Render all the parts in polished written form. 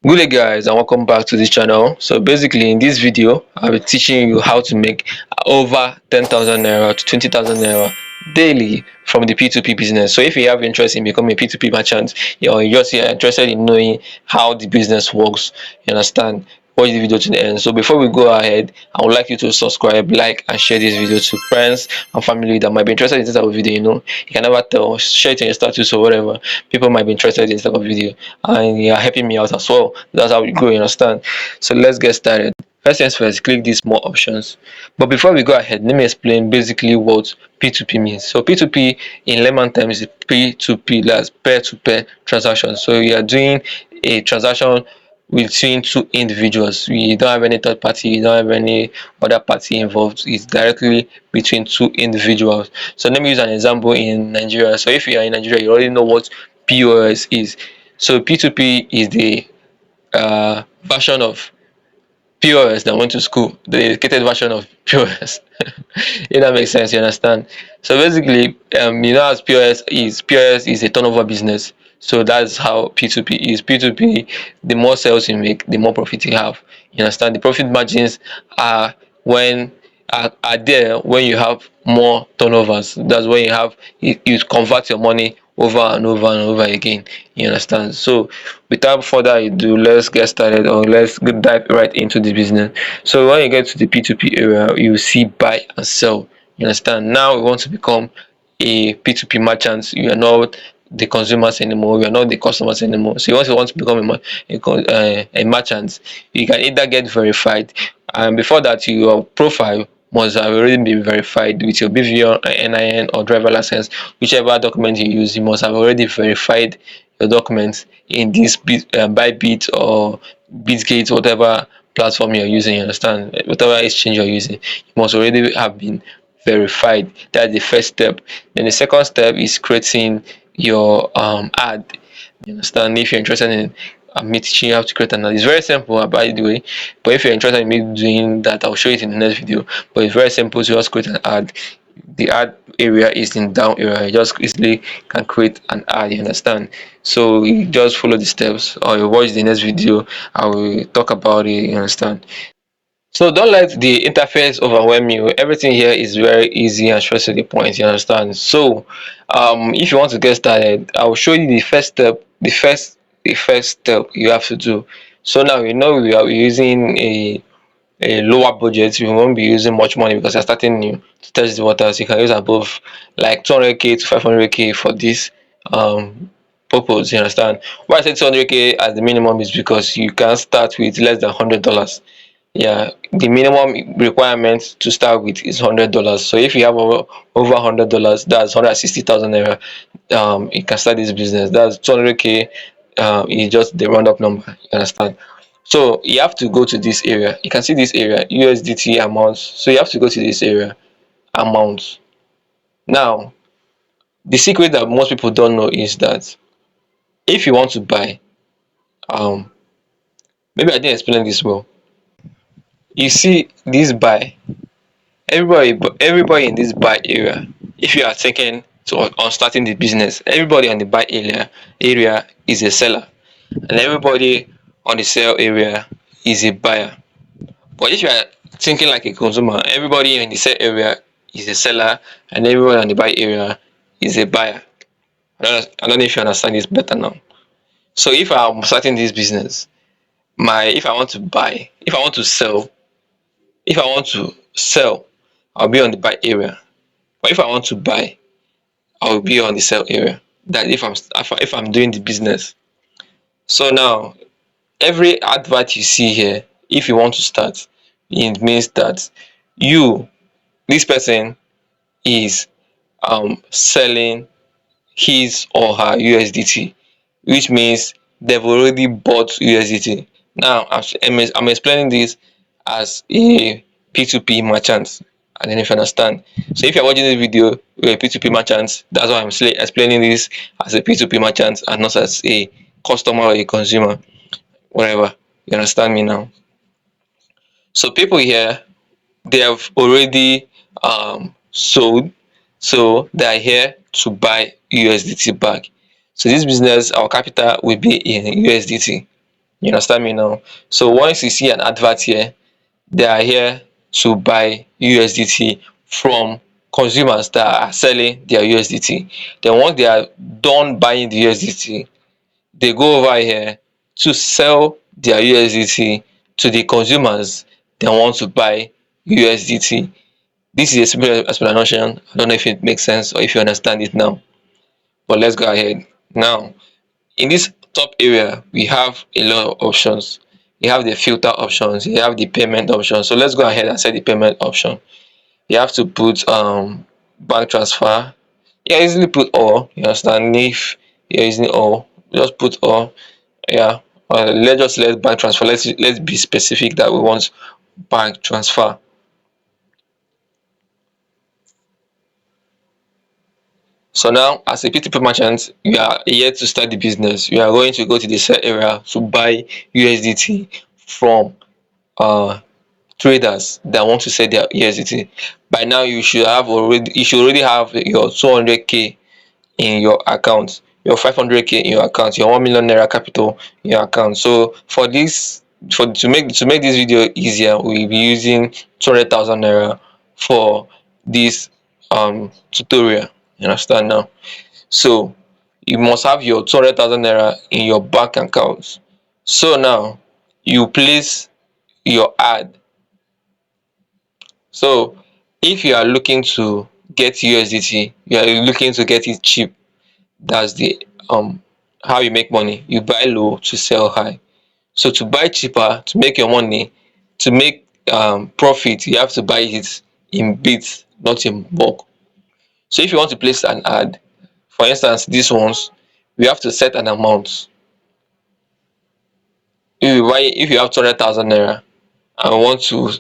Good day guys, and welcome back to this channel. So basically in this video I'll be teaching you how to make over 10,000 naira to 20,000 naira daily from the P2P business. So if you have interest in becoming a P2P merchant, or you're just interested in knowing how the business works, you understand, watch the video to the end. So before we go ahead, I would like you to subscribe, like and share this video to friends and family that might be interested in this type of video. You can never tell, share it in your status or whatever. People might be interested in this type of video, and you are helping me out as well. That's how we grow, you understand. So let's get started. First things first, click these more options. But before we go ahead, let me explain basically what P2P means. So P2P in layman terms is P2P, that's peer-to-peer transaction. So you are doing a transaction between two individuals. We don't have any third party, you don't have any other party involved. It's directly between two individuals. So let me use an example in Nigeria. So if you are in Nigeria, you already know what POS is. So P2P is the version of POS that went to school, the educated version of POS. If that makes sense, you understand. So basically, as POS is a turnover business. So that's how P2P is. P2P, the more sales you make, the more profit you have. You understand? The profit margins are when are there when you have more turnovers. That's when you convert your money over and over and over again. You understand? So without further ado, let's get started, or let's dive right into the business. So when you get to the P2P area, you see buy and sell. You understand? Now we want to become a P2P merchant. You are not the consumers anymore, we are not the customers anymore. So once you want to become a merchant, you can either get verified, and before that your profile must have already been verified with your BVN, NIN or driver license. Whichever document you use, you must have already verified your documents in this Bybit or Bitgate, whatever platform you're using. You understand? Whatever exchange you're using, you must already have been verified. That's the first step. Then the second step is creating your ad. You understand? If you're interested in me teaching you how to create an ad, it's very simple, by the way. But if you're interested in me doing that, I'll show it in the next video. But it's very simple to just create an ad. The ad area is in down area. You just easily can create an ad. You understand? So you just follow the steps, or you watch the next video. I will talk about it. You understand? So don't let the interface overwhelm you. Everything here is very easy and straight to the point. You understand? So if you want to get started, I will show you the first step. The first step you have to do. So now we are using a lower budget. We won't be using much money because you're starting new to test the waters. You can use above like 200k to 500k for this purpose. You understand? Why I say 200k as the minimum is because you can start with less than $100. Yeah, the minimum requirement to start with is $100. So if you have over $100, that's 160,000 naira. You can start this business. That's 200k. Is just the round up number. You understand? So you have to go to this area. You can see this area, USDT amounts. So you have to go to this area, amounts. Now, the secret that most people don't know is that if you want to buy, um, maybe I didn't explain this well. You see this buy, everybody in this buy area, if you are thinking to on starting the business, everybody on the buy area is a seller, and everybody on the sell area is a buyer. But if you are thinking like a consumer, everybody in the sell area is a seller, and everyone on the buy area is a buyer. I don't know if you understand this better now. So if I'm starting this business, if I want to buy, if I want to sell, I'll be on the buy area. But if I want to buy, I will be on the sell area. That if I'm doing the business. So now every advert you see here, if you want to start, it means that you this person is selling his or her USDT, which means they've already bought USDT. Now I'm explaining this as a P2P merchant. I don't know if you understand. So if you're watching this video, you're a P2P merchant. That's why I'm explaining this as a P2P merchant and not as a customer or a consumer, whatever. You understand me now? So people here, they have already sold, so they are here to buy USDT back. So this business, our capital will be in USDT. You understand me now? So once you see an advert here, they are here to buy USDT from consumers that are selling their USDT. Then once they are done buying the USDT, they go over here to sell their USDT to the consumers that want to buy USDT. This is a simple explanation. I don't know if it makes sense or if you understand it now, but let's go ahead. Now, in this top area, we have a lot of options. You have the filter options, you have the payment option. So let's go ahead and set the payment option. You have to put bank transfer. Yeah, easily put all. You understand? If you're using all, just put all. Yeah. Let's just let bank transfer. Let's be specific that we want bank transfer. So now, as a P2P merchant, you are here to start the business. You are going to go to the sell area to buy USDT from traders that want to sell their USDT. By now, you should already have your 200k in your account, your 500k in your account, your 1 million naira capital in your account. So for this, for to make this video easier, we'll be using 200,000 naira for this tutorial. You understand now? So you must have your 200,000 naira in your bank account. So now you place your ad. So if you are looking to get USDT, you are looking to get it cheap. That's the how you make money. You buy low to sell high. So to buy cheaper, to make your money, to make profit, you have to buy it in bits, not in bulk. So if you want to place an ad, for instance these ones, we have to set an amount. If you have 200,000 naira and want to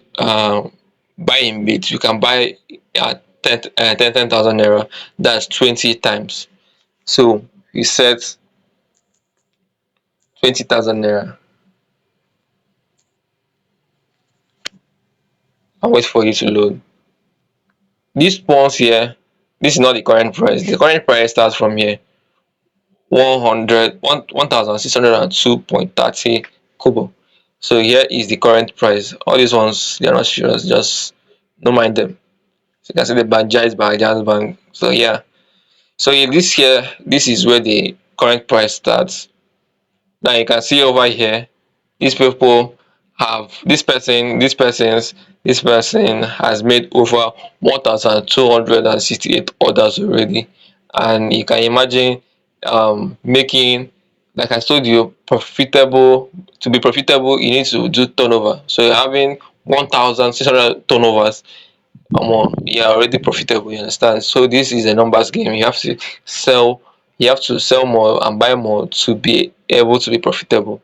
buy in bits, you can buy at 10,000 naira. That's 20 times. So you set 20,000 naira and wait for you to load. This pause here, this is not the current price. The current price starts from here, 1602.30 kobo. So here is the current price. All these ones, they are not serious, just don't mind them. So you can see the bank bank. So yeah, so in this here, this is where the current price starts. Now you can see over here, these people have this person has made over 1268 orders already. And you can imagine making, like I told you, profitable. To be profitable you need to do turnover. So you're having 1600 turnovers, you're already profitable. You understand? So this is a numbers game. You have to sell more and buy more to be able to be profitable.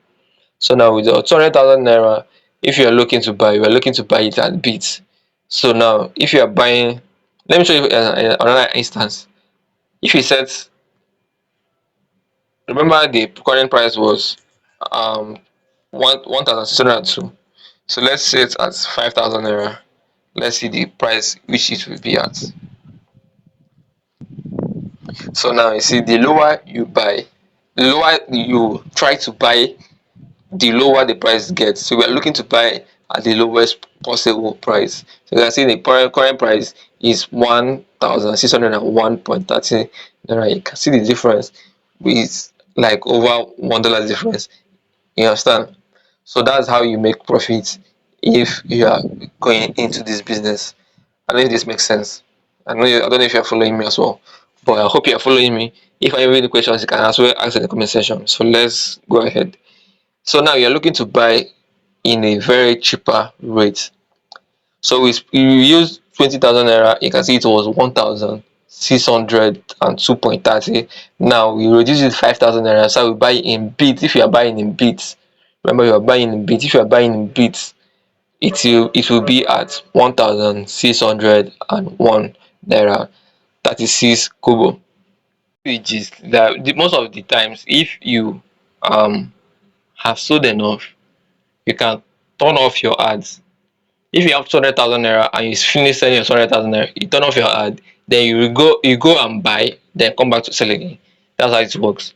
So now with your 200,000 naira, if you are looking to buy, you are looking to buy it at bits. So now if you are buying, let me show you another instance. If you set, remember the current price was um 1602. So let's set at 5,000 naira. Let's see the price which it will be at. So now you see, the lower you buy, the lower you try to buy, the lower the price gets. So we are looking to buy at the lowest possible price. So you can see the current price is 1,601.30 naira. You can see the difference with like over $1 difference. You understand? So that's how you make profit if you are going into this business. I don't know if this makes sense. I don't know if you're following me as well, but I hope you're following me. If I have any questions, you can as well ask in the comment section. So let's go ahead. So now you're looking to buy in a very cheaper rate. So we use 20,000 naira. You can see it was 1,602.30. Now we reduce it 5,000 naira. So we buy in bits. If you are buying in bits, remember you are buying in bits. If you are buying in bits, it will be at 1,601 naira 36 kobo. Which is that most of the times, if you have sold enough, you can turn off your ads. If you have 200,000 naira and you finish selling your 200,000 naira, you turn off your ad, then you go and buy, then come back to sell again. That's how it works.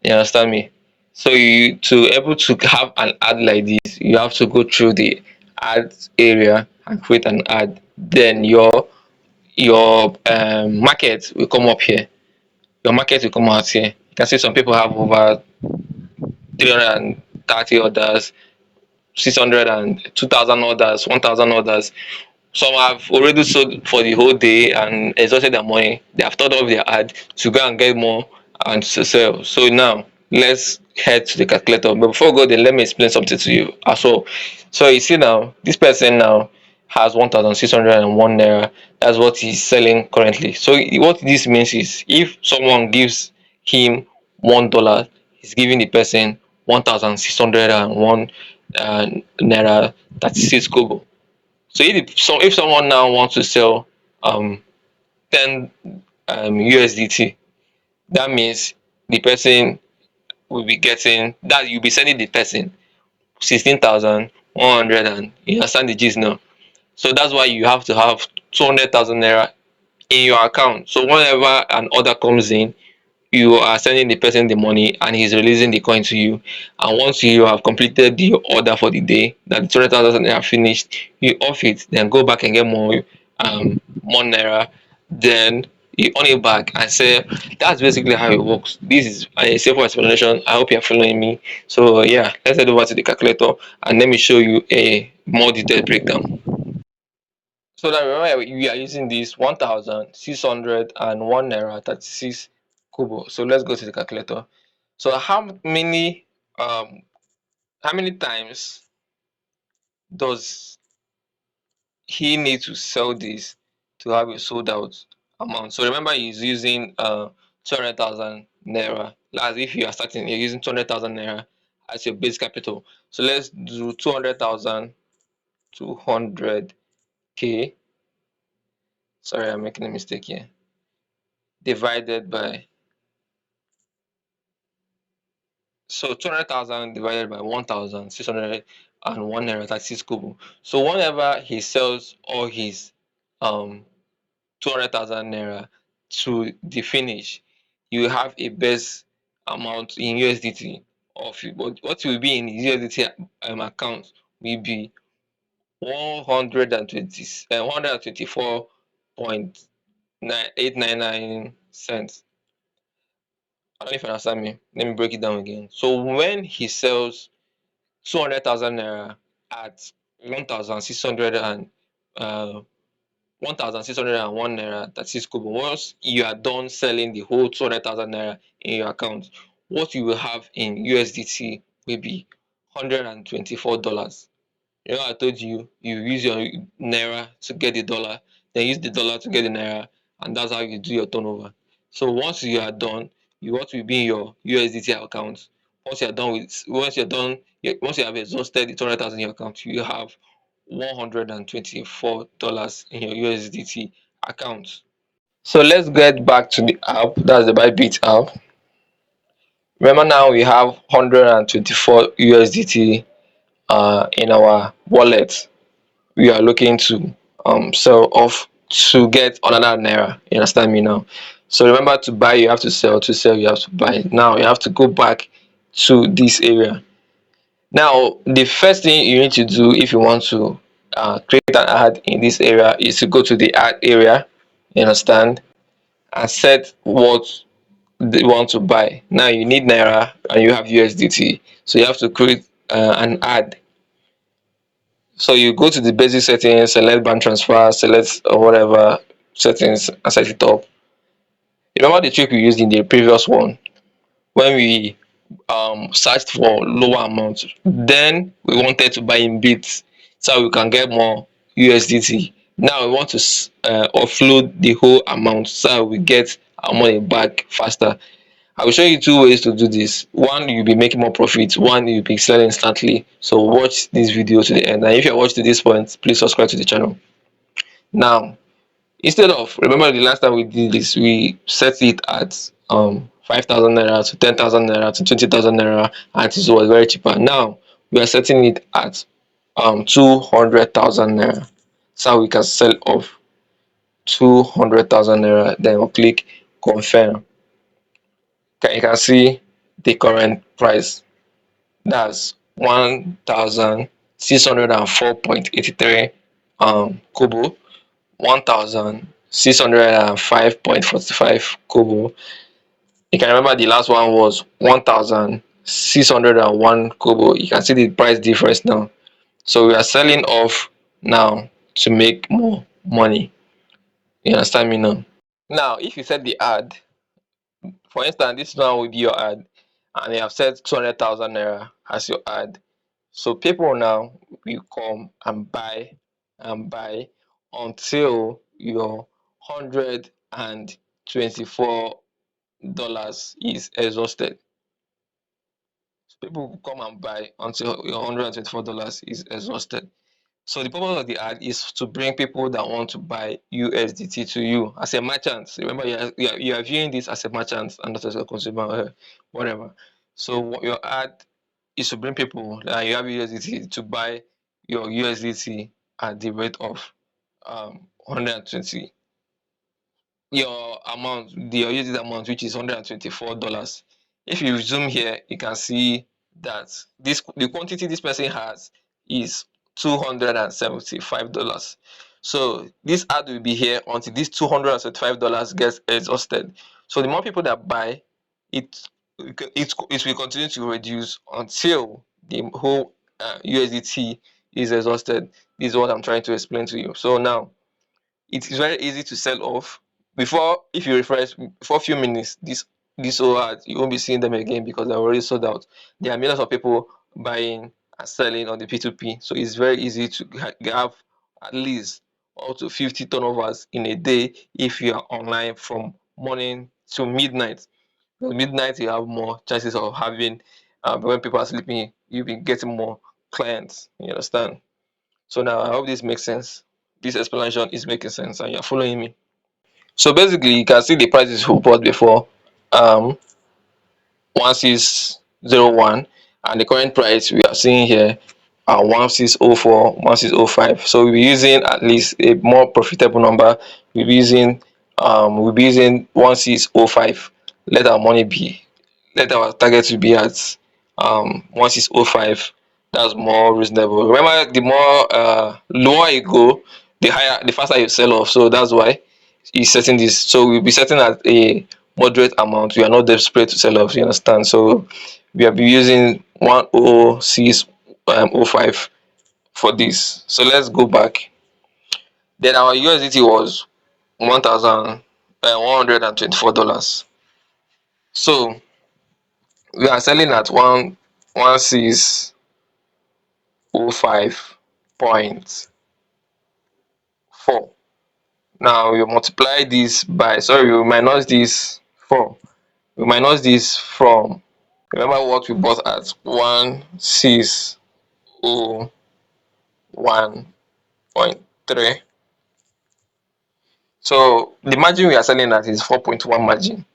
You understand me? So you to able to have an ad like this, you have to go through the ads area and create an ad. Then your market will come up here. Your market will come out here. You can see some people have over 330 orders, 600 and 2,000 orders, 1,000 orders. Some have already sold for the whole day and exhausted their money. They have thought of their ad to go and get more and to sell. So now let's head to the calculator. But before we go there, let me explain something to you as well. So you see now, this person now has 1,601 naira. That's what he's selling currently. So what this means is if someone gives him $1, he's giving the person 1,601 naira 36 kobo. So if someone now wants to sell 10 USDT, that means the person will be getting that you'll be sending the person 16,100, and you understand the gist now. So that's why you have to have 200,000 naira in your account. So whenever an order comes in, you are sending the person the money and he's releasing the coin to you. And once you have completed the order for the day, that the 200,000 naira finished, you off it, then go back and get more naira, then you on it back and say that's basically how it works. This is a simple explanation. I hope you're following me. So yeah, let's head over to the calculator and let me show you a more detailed breakdown. So now remember we are using this 1,601 naira 36 kobo. So let's go to the calculator. So how many times does he need to sell this to have a sold out amount? So remember he's using 200,000 naira. As if you are starting, you're using 200,000 naira as your base capital. So let's do 200,000, 200k. Sorry, I'm making a mistake here. Divided by, so 200,000 divided by 1,601 naira 36 kobo. So whenever he sells all his 200,000 naira to the finish, you have a base amount in USDT of what will be in his USDT account will be 120 124.899 cents. I don't know if you understand me. Let me break it down again. So when he sells 200,000 naira at 1,600 and 1,601 naira 36 kobo. Once you are done selling the whole 200,000 naira in your account, what you will have in USDT will be $124. You know, I told you you use your naira to get the dollar, then use the dollar to get the naira, and that's how you do your turnover. So once you are done, what will be in your USDT account. Once you have exhausted the 200,000 in your account, you have $124 in your USDT account. So let's get back to the app. That's the Bybit app. Remember now we have 124 USDT in our wallet. We are looking to sell off to get another naira. You understand me now? So remember, to buy you have to sell, to sell you have to buy. Now you have to go back to this area. Now the first thing you need to do if you want to create an ad in this area is to go to the ad area. You understand? And set what they want to buy. Now you need naira and you have USDT, so you have to create an ad. So you go to the basic settings, select bank transfer, select whatever settings and set it up. Remember the trick we used in the previous one when we searched for lower amounts. Then we wanted to buy in bits so we can get more USDT. Now we want to offload the whole amount so we get our money back faster. I will show you two ways to do this. One, you'll be making more profit. One, you'll be selling instantly. So watch this video to the end. And if you're watching to this point, please subscribe to the channel. Now, instead of, remember the last time we did this, we set it at 5,000 naira to 10,000 naira to 20,000 naira, and it was very cheaper. Now we are setting it at 200,000 naira, so we can sell off 200,000 naira. Then we'll click confirm. Okay, you can see the current price. That's 1,604.83 kobo, 1,605.45 kobo. You can remember the last one was 1,601 kobo. You can see the price difference now. So we are selling off now to make more money. You understand me now? Now, if you set the ad, for instance, this one will be your ad, and you have set 200,000 naira as your ad. So people now will come and buy until your $124 is exhausted. So people will come and buy until your $124 is exhausted. So the purpose of the ad is to bring people that want to buy USDT to you as a merchant. Remember, you are viewing this as a merchant and not as a consumer, whatever. So your ad is to bring people that you have USDT to buy your USDT at the rate of 120, your amount, the USD amount, which is $124. If you zoom here, you can see that the quantity this person has is $275. So this ad will be here until this $275 gets exhausted. So the more people that buy, it will continue to reduce until the whole USDT is exhausted. This is what I'm trying to explain to you. So now it is very easy to sell off. Before, if you refresh for a few minutes, this whole ad, you won't be seeing them again because they're already sold out. There are millions of people buying and selling on the P2P, so it's very easy to have at least up to 50 turnovers in a day if you are online from morning to midnight. Because midnight you have more chances of having, when people are sleeping, you'll be getting more clients. You understand? So now I hope this makes sense. This explanation is making sense and you're following me. So basically you can see the prices we bought before, 1601, and the current price we are seeing here are 1604, 1605. So we'll be using at least a more profitable number. We'll be using 1605. Let our money be, let our target to be at 1605. That's more reasonable. Remember, the more lower you go, the faster you sell off. So that's why he's setting this. So we'll be setting at a moderate amount. We are not desperate to sell off, you understand? So we will be using 106.05 for this. So let's go back. Then our USDT was $1,124. So we are selling at 1605.4. Now you multiply this by, sorry, we minus this from, remember what we bought at 1601.3. So the margin we are selling at is 4.1 margin.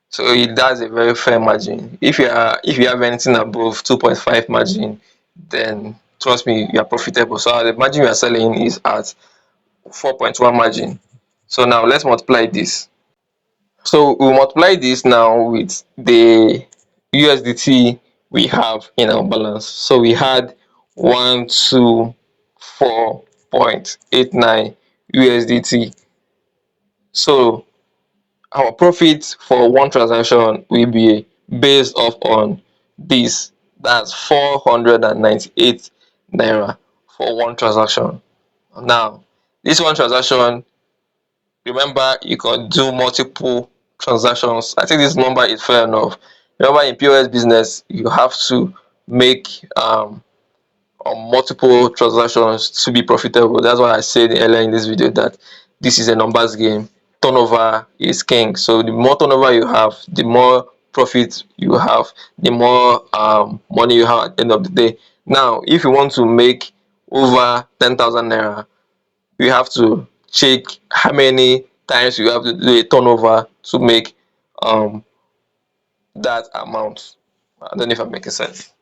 So that's a very fair margin. If you have anything above 2.5 margin, then trust me, you are profitable. So the margin we are selling is at 4.1 margin. So now let's multiply this. So we multiply this now with the USDT we have in our balance. So we had 124.89 USDT. So our profit for one transaction will be based off on this. That's 498 naira for one transaction. Now, this one transaction, remember, you can do multiple transactions. I think this number is fair enough. Remember, in POS business, you have to make multiple transactions to be profitable. That's why I said earlier in this video that this is a numbers game. Turnover is king. So the more turnover you have, the more profit you have, the more money you have at the end of the day. Now, if you want to make over 10,000 naira, you have to check how many times you have to do a turnover to make um that amount. I don't know if I'm making sense.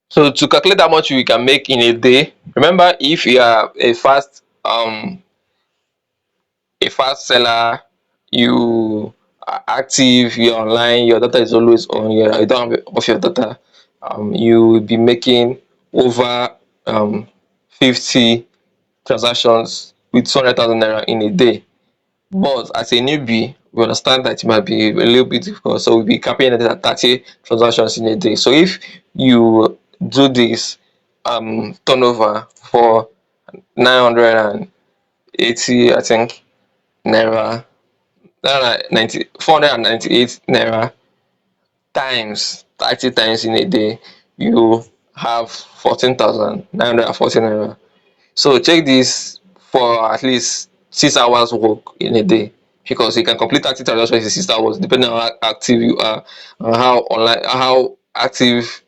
So to calculate how much you can make in a day, remember, if you are a fast seller, you active, you're online, your data is always on, you don't have off your data, you will be making over 50 transactions with 200,000 naira in a day. But as a newbie, we understand that it might be a little bit difficult, so we'll be capping it at 30 transactions in a day. So if you do this turnover for 980, I think, naira, 498 naira times 30 times in a day, you have 14,940 naira. So check this for at least 6 hours work in a day, because you can complete 30 transactions in 6 hours depending on how active you are and how online, how active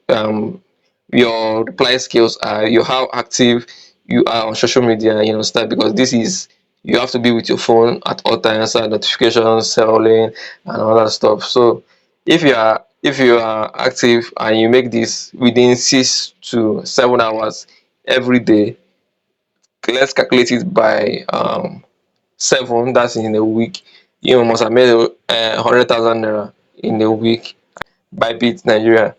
your reply skills are, you how active you are on social media, you understand, because this is, you have to be with your phone at all times and notifications, selling and all that stuff. So if you are active and you make this within 6 to 7 hours every day, let's calculate it by 7, that's in a week, you must have made 100,000 naira in a week by Bit Nigeria.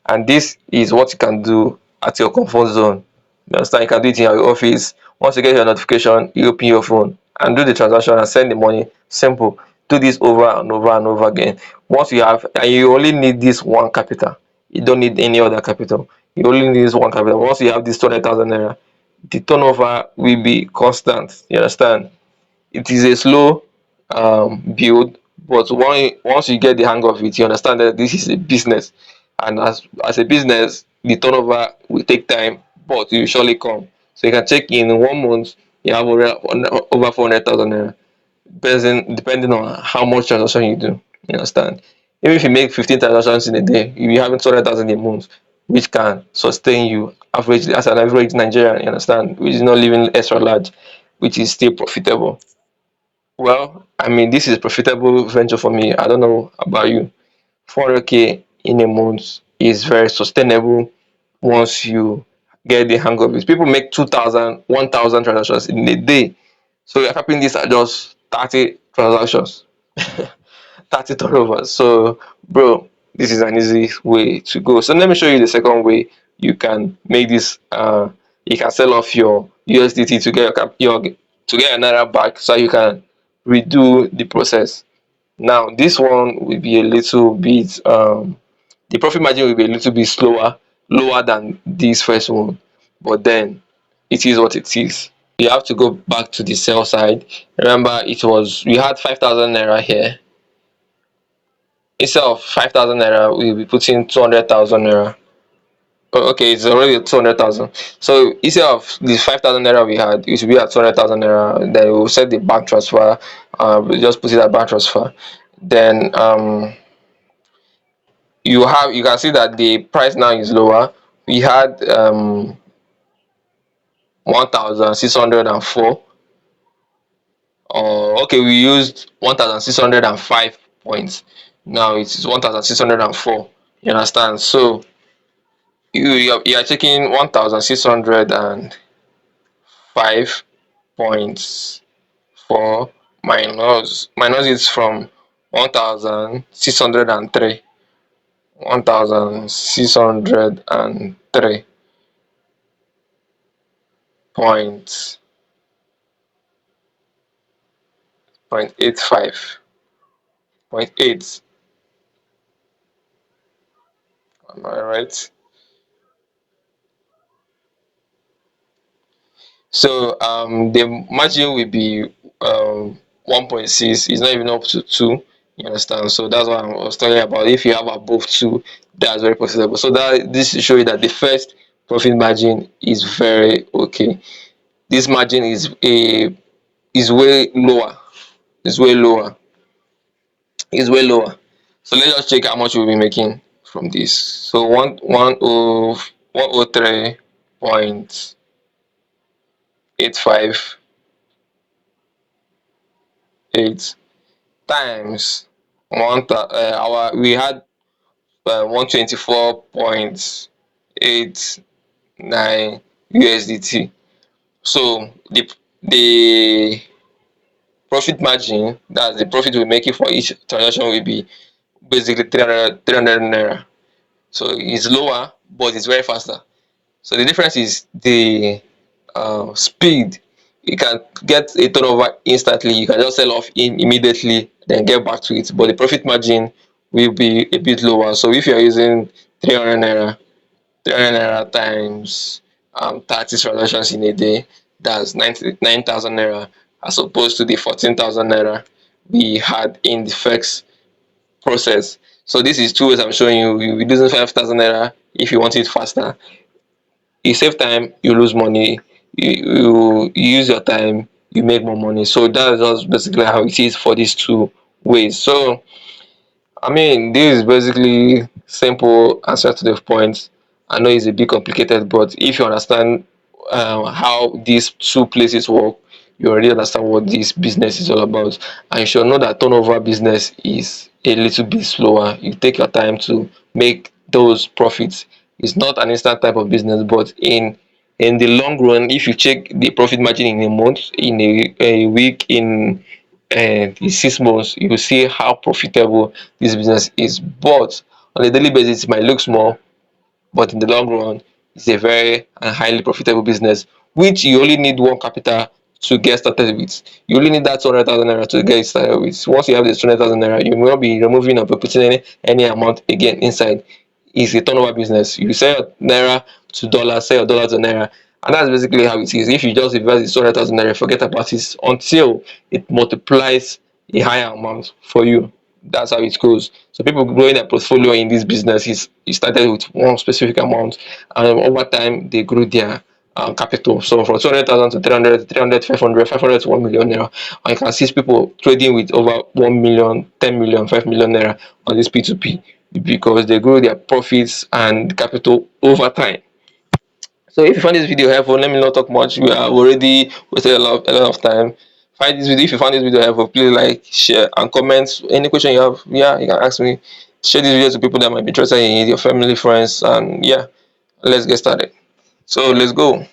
And this is what you can do at your comfort zone. You understand? You can do it in your office. Once you get your notification, you open your phone and do the transaction and send the money. Simple. Do this over and over and over again. Once you have, and you only need this one capital, you don't need any other capital, you only need this one capital. Once you have this 200,000 naira, the turnover will be constant. You understand? It is a slow build, but once you get the hang of it, you understand that this is a business, and as a business, the turnover will take time, but it will surely come. So you can check in 1 month, you have over 400,000 naira, depending on how much transaction you do. You understand? Even if you make 15 transactions in a day, you'll be having 200,000 a month, which can sustain you average as an average Nigerian. You understand? Which is not living extra large, which is still profitable. Well, I mean, this is a profitable venture for me. I don't know about you. 400K in a month is very sustainable once you get the hang of it. People make 2,000, 1,000 transactions in a day. So you're capping this at just 30 transactions, 30 turnovers. So, bro, this is an easy way to go. So let me show you the second way you can make this. You can sell off your USDT to get to get another back, so you can redo the process. Now, this one will be a little bit the profit margin will be a little bit lower than this first one, but then it is what it is. You have to go back to the sell side. Remember, it was, we had 5,000 naira here. Instead of 5,000 naira, we'll be putting 200,000 naira. Oh, okay, it's already 200,000. So instead of the 5,000 naira we had, it should be at 200,000 naira. Then we'll set the bank transfer. We just put it at bank transfer. Then you can see that the price now is lower. We had 1,604, or okay, we used 1,605 points. Now it's 1,604. You understand? So you are taking 1,605 points for minus it from 1,603, 1,603 points, 0.85, 0.8. Am I right? So the margin will be 1.6. It's not even up to 2. You understand? So that's what I was talking about. If you have above 2, that's very profitable. So that this to show you that the first profit margin is very okay. This margin is way lower. It's way lower. It's way lower. So let's just check how much we'll be making from this. So 103.858 times our we had 124.89 USDT. So the profit margin, that's the profit we're making for each transaction, will be basically 300 naira. So it's lower, but it's very faster. So the difference is the speed. You can get a turnover instantly, you can just sell off in immediately, then get back to it. But the profit margin will be a bit lower. So if you're using 300 naira, 300 naira times 30 transactions in a day, that's 9,000 naira, as opposed to the 14,000 naira we had in the first process. So this is two ways I'm showing you. You'll be losing 5,000 naira if you want it faster. You save time, you lose money. You use your time, you make more money. So that's just basically how it is for these two ways. So I mean, this is basically simple answer to the point. I know it's a bit complicated, but if you understand how these two places work, you already understand what this business is all about. And you should know that turnover business is a little bit slower. You take your time to make those profits. It's not an instant type of business, but in the long run, if you check the profit margin in a month, in a week, in 6 months, you will see how profitable this business is. But on a daily basis, it might look small, but in the long run, it's a very and highly profitable business, which you only need one capital to get started with. You only need that 200,000 naira to get started with. Once you have this 200,000 naira, you will not be removing or putting any amount again inside. It's a turnover business. You sell your naira to dollars, sell your dollar to naira, and that's basically how it is. If you just invest this 200,000 naira, forget about it until it multiplies a higher amount for you. That's how it goes. So people growing their portfolio in this business is it started with one specific amount, and over time they grew their capital. So from 200,000 to 300, 300, 500, 500 to 1 million naira. And you can see people trading with over 1 million, 10 million, 5 million naira on this P2P because they grow their profits and capital over time. So if you find this video helpful, let me not talk much. We have already wasted a lot of time. Find this video. If you found this video helpful, please like, share, and comment. Any question you have, yeah, you can ask me. Share this video to people that might be interested in it, your family, friends, and yeah, let's get started. So let's go.